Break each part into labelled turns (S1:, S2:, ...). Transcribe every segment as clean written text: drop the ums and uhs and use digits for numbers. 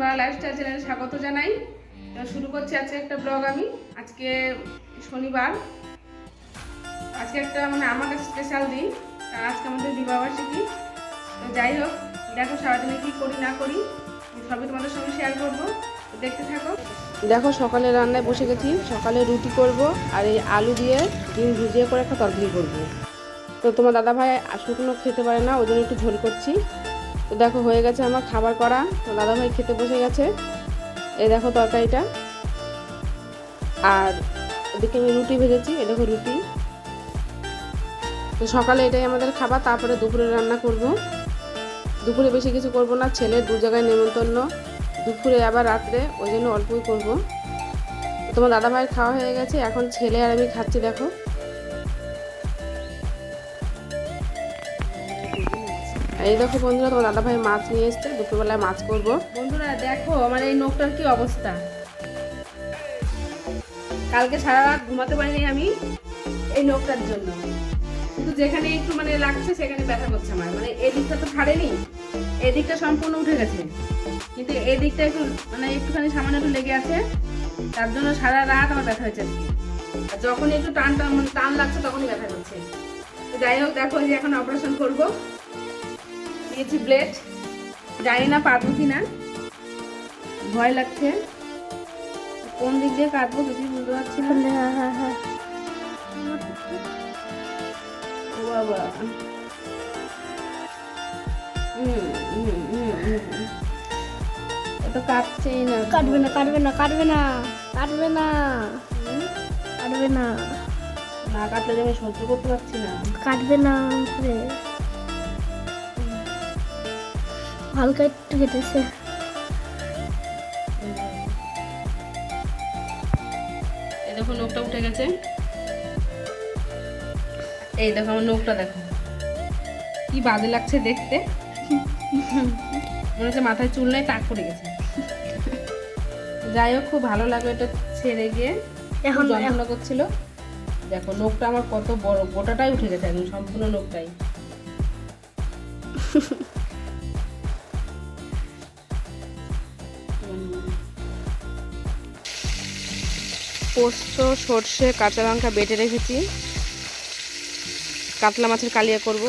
S1: Bashundhara lifestyle চ্যানেলে স্বাগত জানাই। শুরু করছি আজকে একটা ব্লগ। আমি আজকে শনিবার, আজকে একটা মানে আমার কাছে স্পেশাল দিন। আজকে আমাদের বিবাহবার্ষিকী। তো যাই হোক, দেখো সারাদিনে কি করি না করি সবই তোমাদের সঙ্গে শেয়ার করবো, দেখতে থাকো। দেখো সকালে রান্নায় বসে গেছি। সকালে রুটি করব আর এই আলু দিয়ে ডিম ভিজিয়ে করে একটা তরকারি করব। তো তোমার দাদাভাই শুকনো খেতে পারে না, ওই জন্য একটু ঝোল করছি। তো দেখো হয়ে গেছে আমার খাবার করা। তো দাদাভাই খেতে বসে গেছে। এই দেখো তরকারিটা, আর ওদিকে আমি রুটি ভেজেছি। এই দেখো রুটি। তো সকালে এটাই আমাদের খাবার, তারপরে দুপুরে রান্না করব। দুপুরে বেশি কিছু করব না, ছেলের দু জায়গায় নেমন্তন্ন, দুপুরে আবার রাত্রে, ওই জন্য অল্পই করব। তোমার দাদাভাইয়ের খাওয়া হয়ে গেছে, এখন ছেলে আর আমি খাচ্ছি। দেখো এই দেখো বন্ধুরা, তোমার দাদাভাই মাছ নিয়ে এসছে, দুপুরবেলায় মাছ করব। বন্ধুরা দেখো আমার এই নখটার কি অবস্থা। কালকে সারা রাত ঘুমাতে পারিনি আমি এই নখটার জন্য। কিন্তু যেখানে একটু মানে লাগছে সেখানে ব্যথা করছে আমার। মানে এই দিকটা তো ছাড়েনি, এই দিকটা সম্পূর্ণ উঠে গেছে, কিন্তু এই দিকটা একটু মানে একটুখানি সামান্য একটু লেগে আছে। তার জন্য সারা রাত আমার ব্যথা হয়েছে। আর যখনই একটু টান লাগছে তখনই ব্যথা করছে। তো যাই হোক, দেখো যে এখন অপারেশন করবো, নিয়েছি ব্লেড। জানি না পারবো কি না, ভয় লাগছে। কোন দিক দিয়ে কাটবো কিছুই বুঝতে পারছি না। ও বাবা, তো কাটছেই না।
S2: কাটবে না কাটবে না কাটবে না কাটবে না কাটবে না
S1: না কাটলে যে আমি সহ্য করতে পারছি না।
S2: কাটবে না রে, হালকা একটু কেটেছে।
S1: এই দেখো নখটা উঠে গেছে। এই দেখো আমার নখটা, দেখো কি বাজে লাগছে দেখতে। মনে হচ্ছে মাথায় চুল নেই, টাক পড়ে গেছে। যাই হোক, খুব ভালো লাগলো এটা ছেড়ে গিয়ে। এখন যন্ত্রণা করছিল। দেখো নখটা আমার কত বড়, গোটাটাই উঠে গেছে একদম, সম্পূর্ণ নখটাই। পোস্ত, সর্ষে, কাঁচা লঙ্কা বেটে রেখেছি, কাতলা মাছের কালিয়া করব।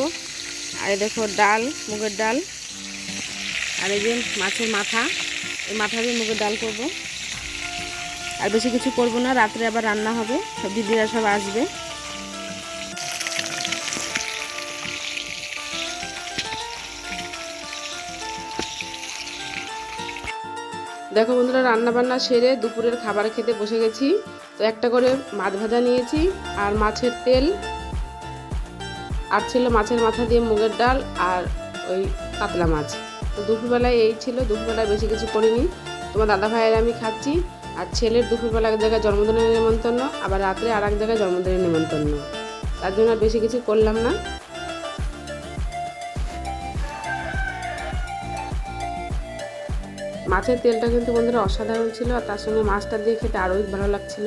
S1: আর এই দেখো ডাল, মুগের ডাল। আর এই যে মাছের মাথা, এই মাথা দিয়ে মুগের ডাল করব। আর বেশি কিছু করব না, রাত্রে আবার রান্না হবে, সব দিদিরা সব আসবে। দেখো বন্ধুরা, রান্না বান্না সেরে দুপুরের খাবার খেতে বসে গেছি। তো একটা করে মাছ ভাজা নিয়েছি, আর মাছের তেল, আর ছিল মাছের মাথা দিয়ে মুগের ডাল, আর ওই কাতলা মাছ। তো দুপুরবেলায় এই ছিল, দুপুরবেলায় বেশি কিছু করিনি। তোমার দাদা ভাইয়ের আমি খাচ্ছি, আর ছেলের দুপুরবেলা এক জায়গায় জন্মদিনের নেমন্তন্ন, আবার রাত্রে আর এক জায়গায় জন্মদিনের নেমন্তন্ন। তার জন্য আর বেশি কিছু করলাম না। মাছের তেলটা কিন্তু বন্ধুরা অসাধারণ ছিল, আর তার সঙ্গে মাছটা দিয়ে খেতে আরোই ভালো লাগছিল।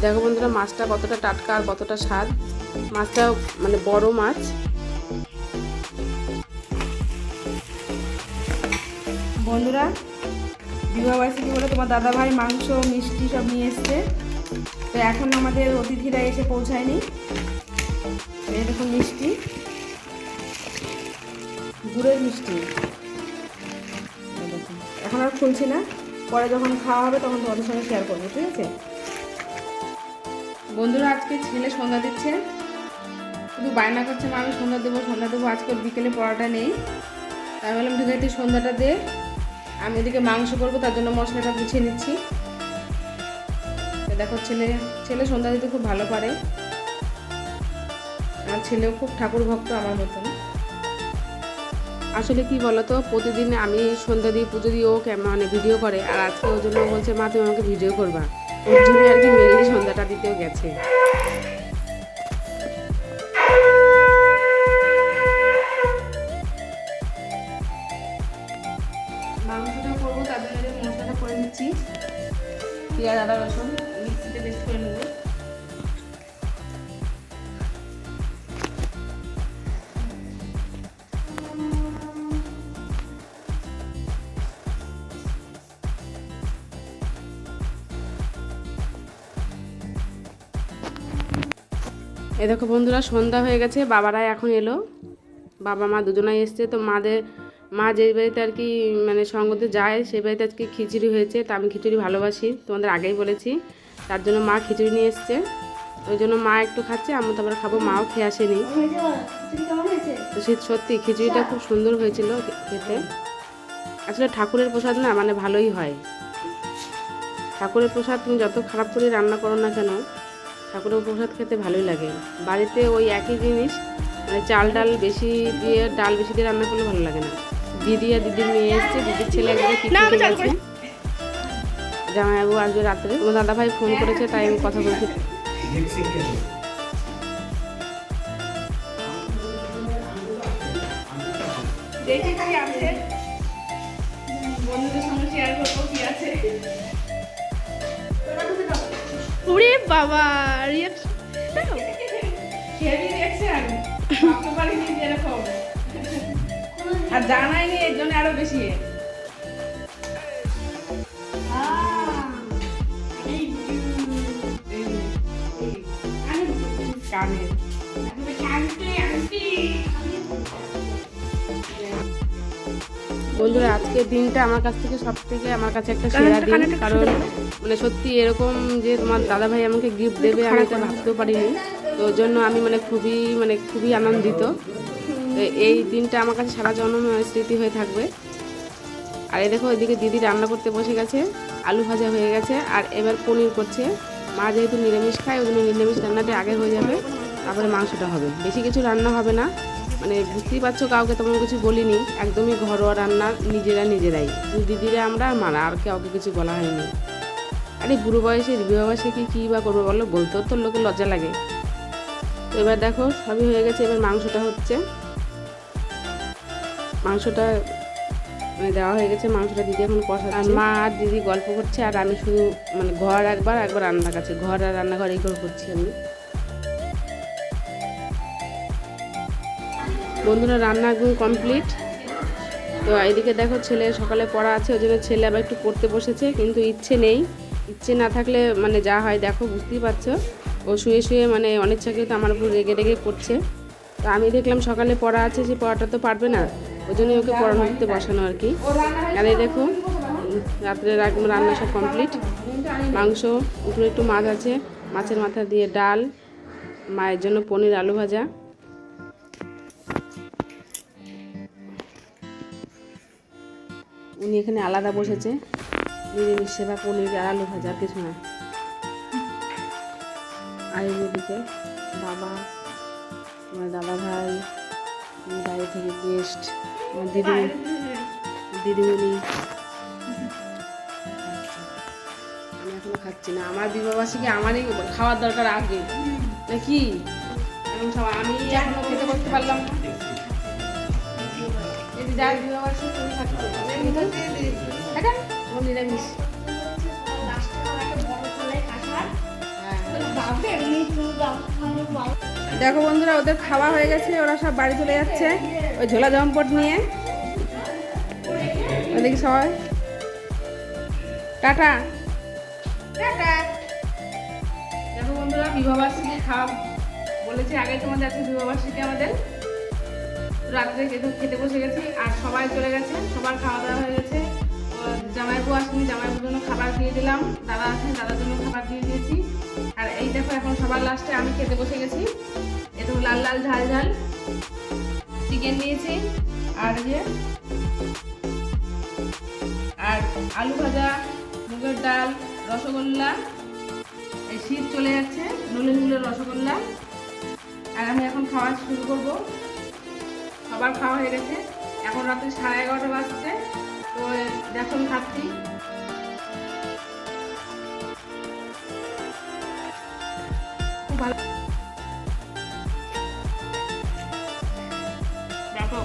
S1: দেখো বন্ধুরা মাছটা কতটা টাটকা আর কতটা স্বাদ। মাছটা মানে বড় মাছ। বন্ধুরা বিবাহবার্ষিকী বলে তোমার দাদা ভাই মাংস মিষ্টি সব নিয়ে এসছে। তো এখন আমাদের অতিথিরা এসে পৌঁছায়নি। এই দেখুন মিষ্টি, গুড়ের মিষ্টি। এখন আর খুলছি না, পরে যখন খাওয়া হবে তখন তোমাদের সঙ্গে শেয়ার করবো, ঠিক আছে? বন্ধুরা আজকে ছেলে সন্ধ্যা দিচ্ছে, শুধু বায়না করছে মা আমি সন্ধ্যা দেবো সন্ধ্যা দেবো। আজকে বিকেলে পড়াটা নেই, তাই বললাম ঠিক আছে সন্ধ্যাটা দে, আমি এদিকে মাংস করবো, তার জন্য মশলাটা গুছিয়ে নিচ্ছি। দেখো ছেলে সন্ধ্যা দিতে খুব ভালো পারে। আমার ছেলেও খুব ঠাকুর ভক্ত আমার মতন। আসলে কি বলতো, প্রতিদিন আমি সন্ধ্যা দিয়ে পুজো দিয়ে ও মানে ভিডিও করে, আর আজকে ওর জন্য বলছে মা তুমি আমাকে ভিডিও করবা, ওর জন্য আর কি মেনলি সন্ধ্যাটা দিতেও গেছে। মাংসটা করবো, তার জন্য মশলাটা করে নিচ্ছি। পেঁয়াজ, আদা, রসুন মিক্সিতে পেস্ট করে নেবো। এই দেখো বন্ধুরা, সন্ধ্যা হয়ে গেছে, বাবারা এখন এলো, বাবা মা দুজনাই এসছে। তো মা যে বাড়িতে আর কি মানে সঙ্গতে যায় সেই বাড়িতে আজকে খিচুড়ি হয়েছে। তো আমি খিচুড়ি ভালোবাসি, তোমাদের আগেই বলেছি, তার জন্য মা খিচুড়ি নিয়ে এসছে। ওই জন্য মা একটু খাচ্ছে, আমি তো আবার খাবো, মাও খেয়ে আসেনি। তো সত্যি খিচুড়িটা খুব সুন্দর হয়েছিল খেতে। আসলে ঠাকুরের প্রসাদ না মানে ভালোই হয়। ঠাকুরের প্রসাদ তুমি যত খারাপ করে রান্না করো না কেন, ঠাকুরের প্রসাদ খেতে ভালোই লাগে। বাড়িতে ওই একই জিনিস মানে চাল ডাল বেশি দিয়ে রান্না করলে ভালো লাগে না। দিদি আর দিদির মেয়ে এসছে, দিদির ছেলে একবারে পিকনিকে গেছে, জামাইবাবু আসবে রাত্রে। তোমার দাদা ভাই ফোন করেছে, তাই আমি কথা বলছি। দেখি কি আছে, বন্ধুদের সঙ্গে শেয়ার করবো কি আছে।
S2: ওরে বাবা, রিয়াকশন
S1: হেভি রিঅ্যাকশন, ভাবতে পারিনি যে এরকম, আর জানাইনি এর জন্য আরো বেশি। বন্ধুরা, আজকের দিনটা আমার কাছ থেকে আমার কাছে একটা সেরা দিন। কারণ মানে সত্যি এরকম যে তোমার দাদা ভাই আমাকে গিফট দেবে আমি এটা ভাবতেও পারিনি। তো ওর জন্য আমি খুবই আনন্দিত। তো এই দিনটা আমার কাছে সারা জন্ম স্মৃতি হয়ে থাকবে। আর এই দেখো, এদিকে দিদি রান্না করতে বসে গেছে, আলু ভাজা হয়ে গেছে, আর এবার পনির করছে। মা যেহেতু নিরামিষ খায়, ওই জন্য নিরামিষ রান্নাটা আগে হয়ে যাবে, তারপরে মাংসটা হবে। বেশি কিছু রান্না হবে না, মানে বুঝতেই পারছো, কাউকে তেমন কিছু বলিনি, একদমই ঘরোয়া রান্না, নিজেরাই দিদিরা আমরা আর মারা, আর কাউকে কিছু বলা হয়নি। আরে বুড়ো বয়সে বিবাহ বয়সে কী বা করবো বলো, বলতেও তো লোকের লজ্জা লাগে। তো এবার দেখো সবই হয়ে গেছে, এবার মাংসটা হচ্ছে। মাংসটা মানে দেওয়া হয়ে গেছে, মাংসটা দিদি এখন কষা, আর মা আর দিদি গল্প করছে, আর আমি শুধু মানে ঘর একবার রান্নার কাছে, ঘর আর রান্নাঘর এই করে করছি আমি। বন্ধুরা, রান্না একদম কমপ্লিট। তো এদিকে দেখো, ছেলে সকালে পড়া আছে, ওই জন্য ছেলে আবার একটু পড়তে বসেছে, কিন্তু ইচ্ছে নেই। ইচ্ছে না থাকলে মানে যা হয় দেখো, বুঝতেই পারছো, ও শুয়ে মানে অনিচ্ছাকে তো আমার উপর রেগে পড়ছে। তো আমি দেখলাম সকালে পড়া আছে, সে পড়াটা তো পারবে না, ওই জন্য ওকে পড়ানো দিতে বসানো আর কি। আর এই দেখো, রাত্রে রান্না সব কমপ্লিট। মাংস, উপরে একটু মাছ আছে, মাছের মাথা দিয়ে ডাল, মায়ের জন্য পনির আলু ভাজা। উনি এখানে আলাদা বসেছে, নিরামিষ সেবা, পনির আর আলু ভাজা, আর কিছু না। আর এদিকে বাবা, আমার দাদা ভাই, বাইরে থেকে গেস্ট, আমার দিদিমণি। আমি এখনো খাচ্ছি না, আমার বিবাহবার্ষিকী আমারই খাওয়ার দরকার আগে নাকি। এখন সব আমি এখনো খেতে করতে পারলাম না। যার বিবাহবার্ষিকী তুমি খাচ্ছ নিরামিষ। দেখো বন্ধুরা, ওদের খাওয়া হয়ে গেছে, ওরা সব বাড়ি চলে যাচ্ছে ওই ঝোলা জম্পট নিয়ে। ওদিকে সবাই টাটা টাটা। দেখো বন্ধুরা, বিবাহবার্ষিকী খাওয়া বলেছি আগে তোমাদের, আছে বিবাহবার্ষিকী আমাদের। রাত্রে খেতে বসে গেছি, আর সবাই চলে গেছে, সবার খাওয়া দাওয়া হয়ে গেছে। জামাইবু আসেনি, জামাইবুর জন্য খাবার দিয়ে দিলাম, দাদা আসেনি, দাদার জন্য খাবার দিয়ে দিয়েছি। আর এই দেখো, এখন সবার লাস্টে আমি খেতে বসে গেছি। এটা লাল লাল ঝাল ঝাল চিকেন নিয়েছি, আর আলু ভাজা, মুগের ডাল, রসগোল্লা। এই শীত চলে যাচ্ছে, নুলের রসগোল্লা। আর আমি এখন খাওয়া শুরু করবো। সবার খাওয়া হয়ে গেছে, এখন রাত্রি 11:30 বাজছে। তো এখন খাচ্ছি। খুব ভালো দেখো।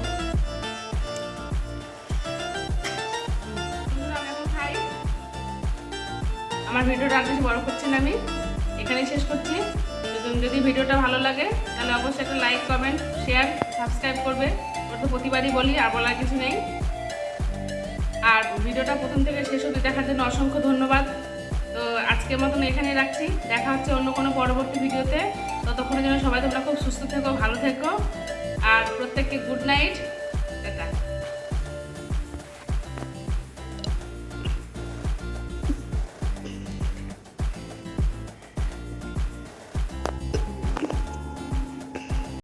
S1: আমার ভিডিওটা আর বেশি বড় করছি না, আমি এখানেই শেষ করছি। যদি ভিডিওটা ভালো লাগে তাহলে অবশ্যই একটা লাইক, কমেন্ট, শেয়ার, সাবস্ক্রাইব করবে। ওটা তো প্রতিবারই বলি, আর বলার কিছু নেই। আর ভিডিওটা প্রথম থেকে শেষ অবধি দেখার জন্য অসংখ্য ধন্যবাদ। তো আজকে আজকের মতন এখানেই রাখছি। দেখা হচ্ছে অন্য কোনো পরবর্তী ভিডিওতে। ততক্ষণের জন্য সবাই তোমরা খুব সুস্থ থেকো, ভালো থেকো, আর প্রত্যেককে গুড নাইট।